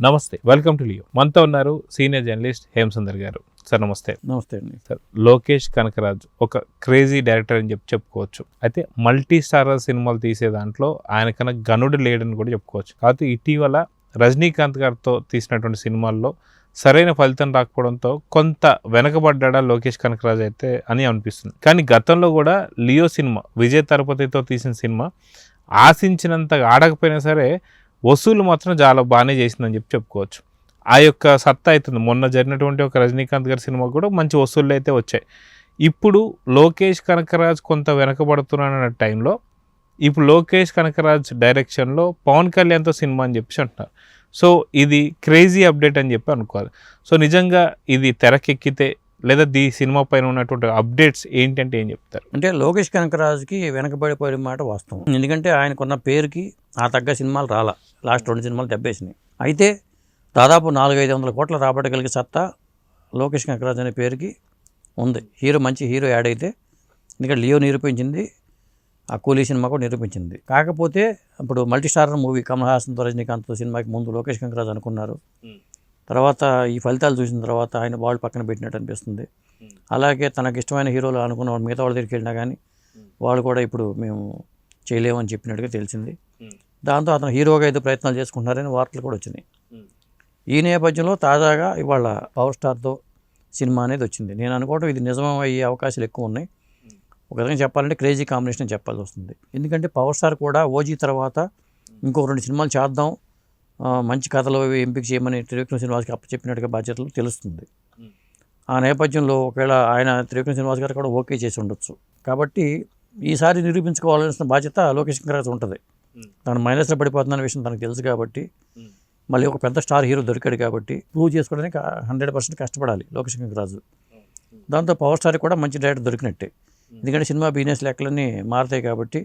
నమస్తే, welcome to Leo. మనతో ఉన్నారు సీనియర్ జర్నలిస్ట్ హేమసుందర్ గారు. సార్ నమస్తే. నమస్తే అండి. సార్, లోకేష్ కనకరాజ్ ఒక క్రేజీ డైరెక్టర్ అని చెప్పుకోవచ్చు. అయితే మల్టీ స్టారర్ సినిమాలు తీసే దాంట్లో ఆయన కన్నా గనుడు లేడని కూడా చెప్పుకోవచ్చు. కాకపోతే ఇటీవల రజనీకాంత్ గారితో తీసినటువంటి సినిమాల్లో సరైన ఫలితం రాకపోవడంతో కొంత వెనకబడ్డా లోకేష్ కనకరాజ్ అయితే అని అనిపిస్తుంది. కానీ గతంలో కూడా లియో సినిమా, విజయ్ తలపతితో తీసిన సినిమా ఆశించినంత ఆడకపోయినా సరే వసూలు మాత్రం చాలా బాగానే చేసిందని చెప్పుకోవచ్చు. ఆ యొక్క సత్తా అవుతుంది. మొన్న జరిగినటువంటి ఒక రజనీకాంత్ గారి సినిమా కూడా మంచి వసూళ్ళు అయితే వచ్చాయి. ఇప్పుడు లోకేష్ కనకరాజ్ కొంత వెనకబడుతున్నాడన్న టైంలో ఇప్పుడు లోకేష్ కనకరాజ్ డైరెక్షన్లో పవన్ కళ్యాణ్తో సినిమా అని చెప్పేసి అంటున్నారు. సో ఇది క్రేజీ అప్డేట్ అని చెప్పి అనుకోవాలి. సో నిజంగా ఇది తెరకెక్కితే లేదా ఈ సినిమా పైన ఉన్నటువంటి అప్డేట్స్ ఏంటంటే ఏం చెప్తారు? అంటే లోకేష్ కనకరాజ్కి వెనకబడిపోయిన మాట వాస్తవం. ఎందుకంటే ఆయనకున్న పేరుకి ఆ తగ్గ సినిమాలు రాలా. లాస్ట్ 2 సినిమాలు దెబ్బేసినాయి. అయితే దాదాపు 400-500 కోట్ల రాబట్టగలిగే సత్తా లోకేష్ కనకరాజ్ అనే పేరుకి ఉంది. మంచి హీరో యాడ్ అయితే, ఎందుకంటే లియో నిరూపించింది, ఆ కూలీ సినిమా కూడా నిరూపించింది. కాకపోతే ఇప్పుడు మల్టీ స్టారర్ మూవీ కమల్ హాసన్తో రజనీకాంత్తో సినిమాకి ముందు లోకేష్ కనకరాజ్ అనుకున్నారు. తర్వాత ఈ ఫలితాలు చూసిన తర్వాత ఆయన వాళ్ళు పక్కన పెట్టినట్టు అనిపిస్తుంది. అలాగే తనకు ఇష్టమైన హీరోలు అనుకున్న వాళ్ళు మిగతా వాళ్ళ దగ్గరికి వెళ్ళినా కానీ వాళ్ళు కూడా ఇప్పుడు మేము చేయలేమని చెప్పినట్టుగా తెలిసింది. దాంతో అతను హీరోగా అయితే ప్రయత్నాలు చేసుకుంటున్నారని వార్తలు కూడా వచ్చినాయి. ఈ నేపథ్యంలో తాజాగా ఇవాళ పవర్ స్టార్తో సినిమా అనేది వచ్చింది. నేను అనుకోవడం ఇది నిజం అయ్యే అవకాశాలు ఎక్కువ ఉన్నాయి. ఒక విధంగా చెప్పాలంటే క్రేజీ కాంబినేషన్ చెప్పాల్సి వస్తుంది. ఎందుకంటే పవర్ స్టార్ కూడా ఓజీ తర్వాత ఇంకో 2 సినిమాలు చేద్దాం, మంచి కథలు ఎంపిక చేయమని త్రివిక్రమ్ శ్రీనివాస్కి అప్పచెప్పినట్టుగా బాధ్యతలు తెలుస్తుంది. ఆ నేపథ్యంలో ఒకవేళ ఆయన త్రివిక్రమ్ శ్రీనివాస్ గారు కూడా ఓకే చేసి ఉండొచ్చు. కాబట్టి ఈసారి నిరూపించుకోవాల్సిన బాధ్యత లోకేష్ కనకరాజ్ ఉంటుంది. తను మైనస్లో పడిపోతున్న విషయం తనకు తెలుసు కాబట్టి, మళ్ళీ ఒక పెద్ద స్టార్ హీరో దొరికాడు కాబట్టి ప్రూవ్ చేసుకోవడానికి 100% కష్టపడాలి లోకేష్ కనకరాజు. దాంతో పవర్ స్టార్ కూడా మంచి డైరెక్టర్ దొరికినట్టే. ఎందుకంటే సినిమా బిజినెస్ లెక్కలన్నీ మారుతాయి కాబట్టి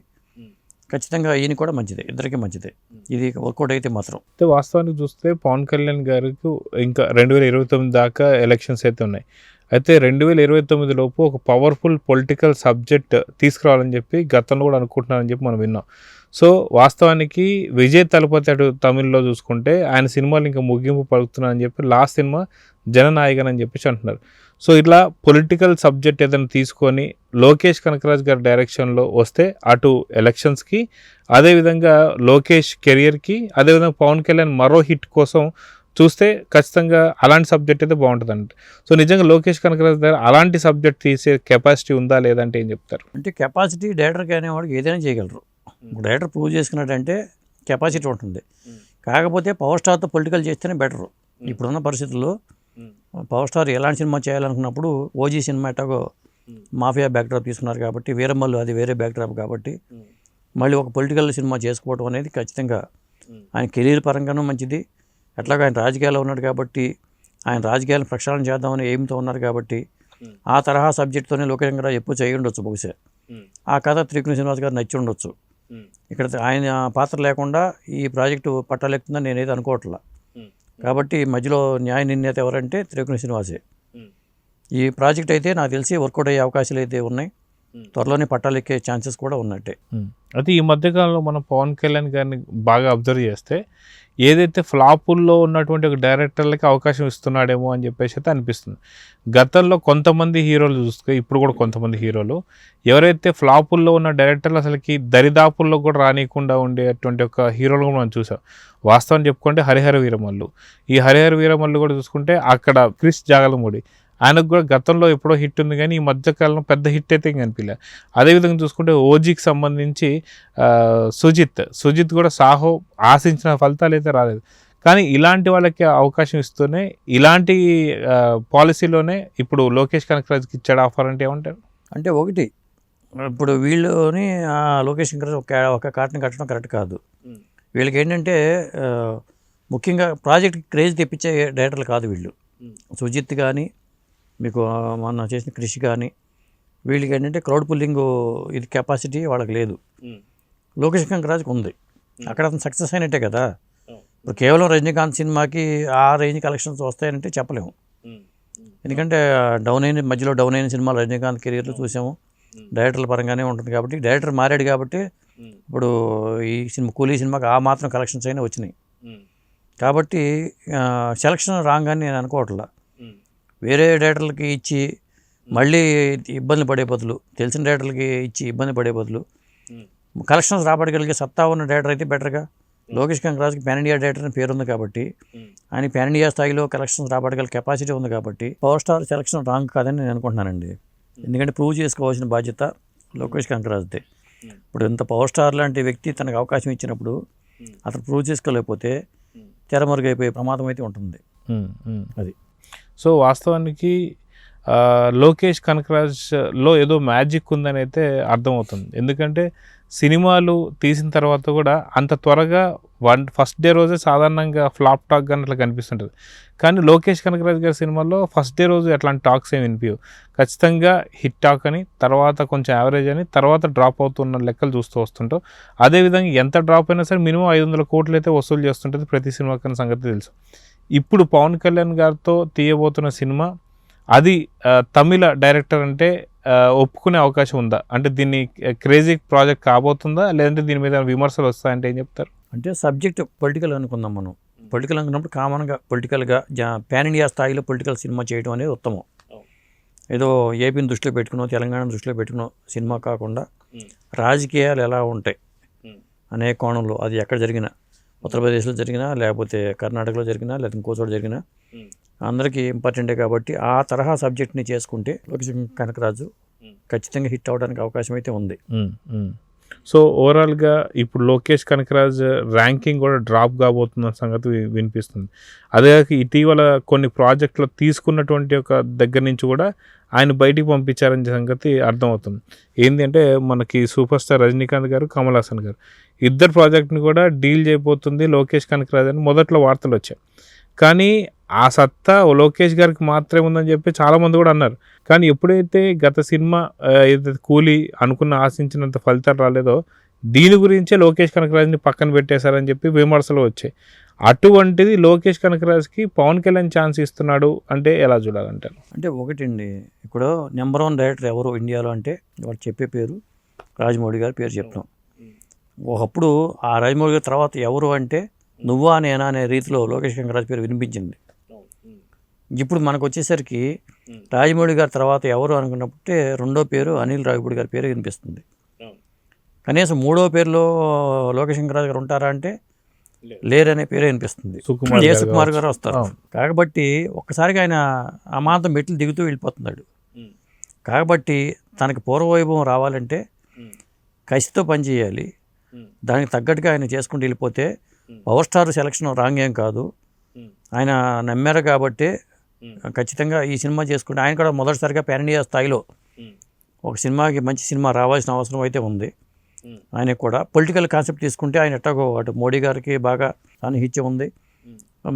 ఖచ్చితంగా ఈయన కూడా మంచిదే, ఇద్దరికీ మంచిదే. ఇది వర్కౌట్ అయితే మాత్రం. అయితే వాస్తవానికి చూస్తే పవన్ కళ్యాణ్ గారికి ఇంకా 2029 దాకా ఎలక్షన్స్ అయితే ఉన్నాయి. అయితే 2029 లోపు ఒక పవర్ఫుల్ పొలిటికల్ సబ్జెక్ట్ తీసుకురావాలని చెప్పి గతంలో కూడా అనుకుంటున్నారని చెప్పి మనం విన్నాం. సో వాస్తవానికి విజయ్ తలపతి అటు తమిళ్లో చూసుకుంటే ఆయన సినిమాలు ఇంకా ముగింపు పలుకుతున్నారని చెప్పి లాస్ట్ సినిమా జననాయకన్ అని చెప్పేసి అంటున్నారు. సో ఇట్లా పొలిటికల్ సబ్జెక్ట్ ఏదైనా తీసుకొని లోకేష్ కనకరాజ్ గారి డైరెక్షన్లో వస్తే అటు ఎలక్షన్స్కి, అదేవిధంగా లోకేష్ కెరియర్కి, అదేవిధంగా పవన్ కళ్యాణ్ మరో హిట్ కోసం చూస్తే ఖచ్చితంగా అలాంటి సబ్జెక్ట్ అయితే బాగుంటుందంట. సో నిజంగా లోకేష్ కనకరాజ్ దగ్గర అలాంటి సబ్జెక్ట్ తీసే కెపాసిటీ ఉందా లేదంటే ఏం చెప్తారు? అంటే కెపాసిటీ డైరెక్టర్కి అనేవాడికి ఏదైనా చేయగలరు. డైరెక్టర్ ప్రూవ్ చేసుకున్నట్టంటే కెపాసిటీ ఉంటుంది. కాకపోతే పవర్ స్టార్తో పొలిటికల్ చేస్తేనే బెటరు. ఇప్పుడున్న పరిస్థితుల్లో పవర్ స్టార్ ఎలాంటి సినిమా చేయాలనుకున్నప్పుడు ఓజీ సినిమా ఎటాగో మాఫియా బ్యాక్డ్రాప్ తీసుకున్నారు కాబట్టి, వీరమ్మలు అది వేరే బ్యాక్డ్రాప్ కాబట్టి మళ్ళీ ఒక పొలిటికల్ సినిమా చేసుకోవడం అనేది ఖచ్చితంగా ఆయన కెరీర్ పరంగానూ మంచిది. ఎట్లాగో ఆయన రాజకీయాల్లో ఉన్నాడు కాబట్టి, ఆయన రాజకీయాలను ప్రక్షాళన చేద్దామని ఎయిమ్తో ఉన్నారు కాబట్టి ఆ తరహా సబ్జెక్ట్తోనే లోకేష్ కనకరాజ్ ఎప్పుడు చేయి ఉండొచ్చు. బహుశా ఆ కథ త్రివిక్రమ్ శ్రీనివాస్ గారు నచ్చి ఉండొచ్చు. ఇక్కడ ఆయన పాత్ర లేకుండా ఈ ప్రాజెక్టు పట్టాలెక్కుతుందని నేనైతే అనుకోవట్లా. కాబట్టి మధ్యలో న్యాయ నిర్ణేత ఎవరంటే త్రివిక్రమ్ శ్రీనివాసే. ఈ ప్రాజెక్ట్ అయితే నాకు తెలిసి వర్కౌట్ అయ్యే అవకాశాలు అయితే ఉన్నాయి. త్వరలోనే పట్టాలెక్కే ఛాన్సెస్ కూడా ఉన్నట్టే. అయితే ఈ మధ్యకాలంలో మనం పవన్ కళ్యాణ్ గారిని బాగా అబ్జర్వ్ చేస్తే ఏదైతే ఫ్లాపుల్లో ఉన్నటువంటి ఒక డైరెక్టర్లకి అవకాశం ఇస్తున్నాడేమో అని చెప్పేసి అయితే అనిపిస్తుంది. గతంలో కొంతమంది హీరోలు చూస్తే ఇప్పుడు కూడా కొంతమంది హీరోలు ఎవరైతే ఫ్లాపుల్లో ఉన్న డైరెక్టర్లు అసలుకి దరిదాపుల్లో కూడా రానియకుండా ఉండేటువంటి ఒక హీరోలు కూడా మనం చూసాం. వాస్తవం చెప్పుకుంటే హరిహర వీరమల్లు. ఈ హరిహర వీరమల్లు కూడా చూసుకుంటే అక్కడ క్రిష్ జాగలమూడి, ఆయనకు కూడా గతంలో ఎప్పుడో హిట్ ఉంది కానీ ఈ మధ్యకాలంలో పెద్ద హిట్ అయితే కనిపించలే. అదేవిధంగా చూసుకుంటే ఓజీకి సంబంధించి సుజిత్ కూడా సాహో ఆశించిన ఫలితాలు అయితే రాలేదు. కానీ ఇలాంటి వాళ్ళకి అవకాశం ఇస్తూనే ఇలాంటి పాలసీలోనే ఇప్పుడు లోకేష్ కనకరాజ్కి ఇచ్చాడు ఆఫర్ అంటే ఏమంటారు? అంటే ఒకటి, ఇప్పుడు వీళ్ళని లోకేష్ కనకరాజ్ ఒక కాటన్ కట్టడం కరెక్ట్ కాదు. వీళ్ళకి ఏంటంటే ముఖ్యంగా ప్రాజెక్ట్ క్రేజ్ తెప్పించే డైరెక్టర్లు కాదు వీళ్ళు. సుజిత్ కానీ, మీకు మొన్న చేసిన కృషి కానీ, వీళ్ళకి ఏంటంటే క్రౌడ్ పుల్లింగ్ ఇది కెపాసిటీ వాళ్ళకి లేదు. లోకేష్ కనకరాజ్కి ఉంది. అక్కడ అతను సక్సెస్ అయినట్టే కదా. ఇప్పుడు కేవలం రజనీకాంత్ సినిమాకి ఆ రేంజ్ కలెక్షన్స్ వస్తాయంటే చెప్పలేము. ఎందుకంటే మధ్యలో డౌన్ అయిన సినిమాలు రజనీకాంత్ కెరీర్లో చూసాము. డైరెక్టర్ల పరంగానే ఉంటుంది కాబట్టి, డైరెక్టర్ మారాడు కాబట్టి ఇప్పుడు ఈ సినిమా కూలీ సినిమాకి ఆ మాత్రం కలెక్షన్స్ అయినా వచ్చినాయి. కాబట్టి సెలక్షన్ రాంగ్ అని నేను అనుకోవట్లా. వేరే డైరెక్టర్లకి ఇచ్చి మళ్ళీ ఇబ్బంది పడే బదులు, తెలిసిన డైరెక్టర్లకి ఇచ్చి ఇబ్బంది పడే బదులు కలెక్షన్స్ రాబడగలిగే సత్తా ఉన్న డైరెక్టర్ అయితే బెటర్గా. లోకేష్ కనకరాజుకి పాన్ ఇండియా డైరెక్టర్ అని పేరు ఉంది కాబట్టి, ఆయన పాన్ ఇండియా స్థాయిలో కలెక్షన్స్ రాబడగల కెపాసిటీ ఉంది కాబట్టి పవర్ స్టార్ సెలక్షన్ రాంగ్ కాదని నేను అనుకుంటున్నానండి. ఎందుకంటే ప్రూవ్ చేసుకోవాల్సిన బాధ్యత లోకేష్ కనకరాజుదే. ఇప్పుడు ఇంత పవర్ స్టార్ లాంటి వ్యక్తి తనకు అవకాశం ఇచ్చినప్పుడు అతను ప్రూవ్ చేసుకోలేకపోతే తెరమరుగైపోయే ప్రమాదం అయితే ఉంటుంది. అది. సో వాస్తవానికి లోకేష్ కనకరాజ్లో ఏదో మ్యాజిక్ ఉందని అయితే అర్థమవుతుంది. ఎందుకంటే సినిమాలు తీసిన తర్వాత కూడా అంత త్వరగా ఫస్ట్ డే రోజే సాధారణంగా ఫ్లాప్ టాక్ కానీ అట్లా కనిపిస్తుంటుంది. కానీ లోకేష్ కనకరాజ్ గారి సినిమాల్లో ఫస్ట్ డే రోజు అట్లాంటి టాక్స్ ఏమి వినిపించవు. ఖచ్చితంగా హిట్ టాక్ అని, తర్వాత కొంచెం యావరేజ్ అని, తర్వాత డ్రాప్ అవుతున్న లెక్కలు చూస్తూ వస్తుంటాం. అదేవిధంగా ఎంత డ్రాప్ అయినా సరే మినిమం 500 కోట్లు అయితే వసూలు చేస్తుంటుంది ప్రతి సినిమా కన్నా సంగతి తెలుసు. ఇప్పుడు పవన్ కళ్యాణ్ గారితో తీయబోతున్న సినిమా అది తమిళ డైరెక్టర్ అంటే ఒప్పుకునే అవకాశం ఉందా? అంటే దీన్ని క్రేజీ ప్రాజెక్ట్ కాబోతుందా, లేదంటే దీని మీద విమర్శలు వస్తాయంటే ఏం చెప్తారు? అంటే సబ్జెక్ట్ పొలిటికల్ అనుకుందాం మనం. పొలిటికల్ అనుకున్నప్పుడు కామన్గా పొలిటికల్గా పాన్ ఇండియా స్థాయిలో పొలిటికల్ సినిమా చేయడం అనేది ఉత్తమం. ఏదో ఏపీని దృష్టిలో పెట్టుకునో, తెలంగాణను దృష్టిలో పెట్టుకునో సినిమా కాకుండా రాజకీయాలు ఎలా ఉంటాయి అనే కోణంలో, అది ఎక్కడ జరిగినా, ఉత్తరప్రదేశ్లో జరిగినా, లేకపోతే కర్ణాటకలో జరిగినా, లేకపోతే ఇంకో చోట జరిగినా అందరికీ ఇంపార్టెంటే కాబట్టి ఆ తరహా సబ్జెక్ట్ని చేసుకుంటే లోకేష్ కనకరాజు ఖచ్చితంగా హిట్ అవ్వడానికి అవకాశం అయితే ఉంది. సో ఓవరాల్గా ఇప్పుడు లోకేష్ కనకరాజ్ ర్యాంకింగ్ కూడా డ్రాప్ కాబోతున్న సంగతి వినిపిస్తుంది. అదే ఇటీవల కొన్ని ప్రాజెక్టులు తీసుకున్నటువంటి ఒక దగ్గర నుంచి కూడా ఆయన బయటికి పంపించారనే సంగతి అర్థమవుతుంది. ఏంటంటే మనకి సూపర్ స్టార్ రజనీకాంత్ గారు, కమల్ హాసన్ గారు ఇద్దరు ప్రాజెక్ట్ని కూడా డీల్ చేయబోతుంది లోకేష్ కనకరాజ్ అని మొదట్లో వార్తలు వచ్చాయి. కానీ ఆ సత్తా లోకేష్ గారికి మాత్రమే ఉందని చెప్పి చాలామంది కూడా అన్నారు. కానీ ఎప్పుడైతే గత సినిమా ఏదైతే కూలీ అనుకున్న ఆశించినంత ఫలితాలు రాలేదో దీని గురించే లోకేష్ కనకరాజ్ని పక్కన పెట్టేశారని చెప్పి విమర్శలు వచ్చాయి. అటువంటిది లోకేష్ కనకరాజ్కి పవన్ కళ్యాణ్ ఛాన్స్ ఇస్తున్నాడు అంటే ఎలా చూడాలంటారు? అంటే ఒకటండి, ఇప్పుడు నెంబర్ 1 డైరెక్టర్ ఎవరు ఇండియాలో అంటే వాళ్ళు చెప్పే పేరు రాజమౌళి గారి పేరు చెప్తాం. ఒకప్పుడు ఆ రాజమౌళి గారి తర్వాత ఎవరు అంటే నువ్వా నేనా అనే రీతిలో లోకేష్ కనకరాజ్ పేరు వినిపించింది. ఇప్పుడు మనకు వచ్చేసరికి రాజమౌళి గారి తర్వాత ఎవరు అనుకున్నప్పుడే రెండో పేరు అనిల్ రావిపూడి గారి పేరు వినిపిస్తుంది. కనీసం మూడో పేరులో లోకేష్ కనకరాజ్ గారు ఉంటారా అంటే లేరనే పేరే వినిపిస్తుంది. ఏ సుకుమార్ గారు వస్తారు. కాబట్టి ఒక్కసారిగా ఆయన అమాంతం మెట్లు దిగుతూ వెళ్ళిపోతున్నాడు. కాబట్టి తనకి పూర్వవైభవం రావాలంటే కసితో పనిచేయాలి. దానికి తగ్గట్టుగా ఆయన చేసుకుంటూ వెళ్ళిపోతే పవర్ స్టార్ సెలక్షన్ రాంగ్ ఏం కాదు. ఆయన నమ్మారు కాబట్టి ఖచ్చితంగా ఈ సినిమా చేసుకుంటే ఆయన కూడా మొదటిసారిగా పాన్ ఇండియా స్థాయిలో ఒక సినిమాకి మంచి సినిమా రావాల్సిన అవసరం అయితే ఉంది. ఆయనకు కూడా పొలిటికల్ కాన్సెప్ట్ తీసుకుంటే ఆయన ఎట్టాగో అటు మోడీ గారికి బాగా సాన్నిహిత్యం ఉంది,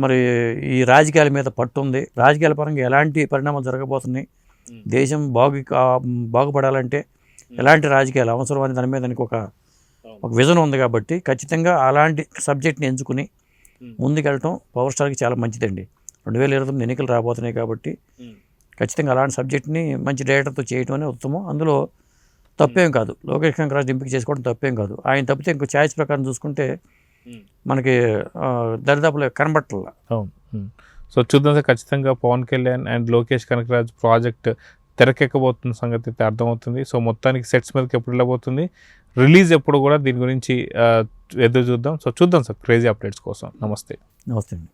మరి ఈ రాజకీయాల మీద పట్టు ఉంది. రాజకీయాల పరంగా ఎలాంటి పరిణామాలు జరగబోతున్నాయి, దేశం బాగుపడాలంటే ఎలాంటి రాజకీయాలు అవసరం అని దాని మీద దానికి ఒక విజన్ ఉంది. కాబట్టి ఖచ్చితంగా అలాంటి సబ్జెక్ట్ని ఎంచుకుని ముందుకెళ్ళటం పవర్ స్టార్కి చాలా మంచిదండి. 2029 ఎన్నికలు రాబోతున్నాయి కాబట్టి ఖచ్చితంగా అలాంటి సబ్జెక్ట్ని మంచి డైరెక్టర్తో చేయటం అనేది ఉత్తమం. అందులో తప్పేం కాదు. లోకేష్ కనకరాజ్ ఎంపిక చేసుకోవడం తప్పేం కాదు. ఆయన తప్పితే ఇంకో ఛాయిస్ ప్రకారం చూసుకుంటే మనకి దరిదాపులో కనబట్టాల. సో చూద్దాం సార్, ఖచ్చితంగా పవన్ కళ్యాణ్ అండ్ లోకేష్ కనకరాజ్ ప్రాజెక్ట్ తెరకెక్కబోతున్న సంగతి అయితే అర్థమవుతుంది. సో మొత్తానికి సెట్స్ మీదకి ఎప్పుడు వెళ్ళబోతుంది, రిలీజ్ ఎప్పుడు కూడా దీని గురించి ఎదురు చూద్దాం. సో చూద్దాం సార్ క్రేజీ అప్డేట్స్ కోసం. నమస్తే. నమస్తే అండి.